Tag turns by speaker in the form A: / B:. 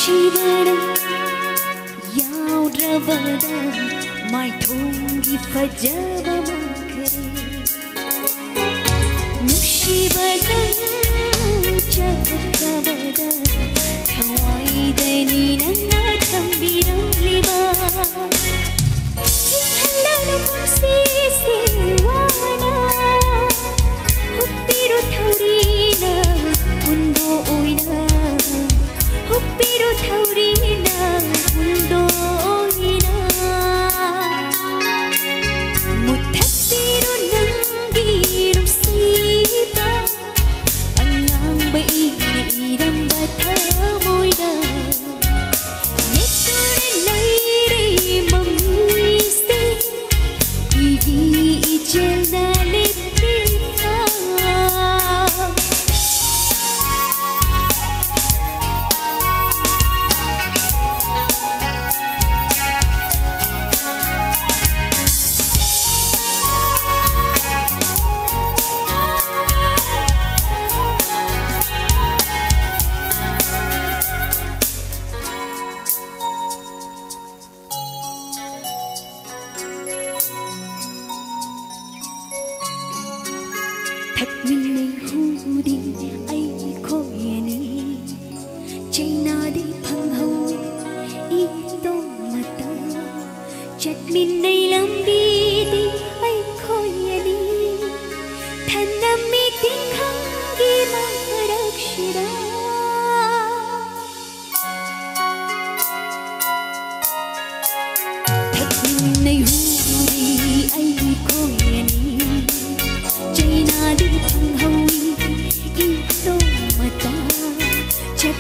A: ꯅꯨꯡꯁꯤꯕꯅ ꯌꯥꯎꯗ꯭ꯔꯕꯗ ꯃꯥꯏꯊꯣꯡꯒꯤ ꯐꯖꯕ ꯃꯥꯡꯈ꯭ꯔꯦ ꯅꯨꯡꯁꯤꯕꯅ ꯆꯠꯈ꯭ꯔꯕꯗ ꯊꯋꯥꯏꯗꯅꯤ ꯅꯪꯅ ꯊꯝꯕꯤꯔꯝꯂꯤꯕ ꯍꯜꯂꯅ ꯄꯨꯟꯁꯤꯁꯦ ꯋꯥꯅ ಹುಟ್ಟಿರು ಥೌರಿನ ಹುಂದೋಯ್ನ ಹುಟ್ಟಿರು ಥೌರಿನ ಹುಂದೋಯ್ನ ಮುತ್ತತ್ತಿರು ನಂಗಿರು ಸೀತ ಅಲ್ಲಾಂಬ ಇರಂಬ ಥಮೋಯ್ನ ನೆತ್ತುರ ಲೈರೆ ಮಮ್ಮೀಸೆ ಇಗಿ ಇಜಲ್ನಾಲೆ thắt hù đi ai khôi ni China đi phăng hầu y tô mà ta chặt min này làm đi đi ai khôi ni thân nam mi tiếng khăng ghi mà đắc shira thắt min hù đi ai khôi ni China đi phăng hầu y tô mà ta chặt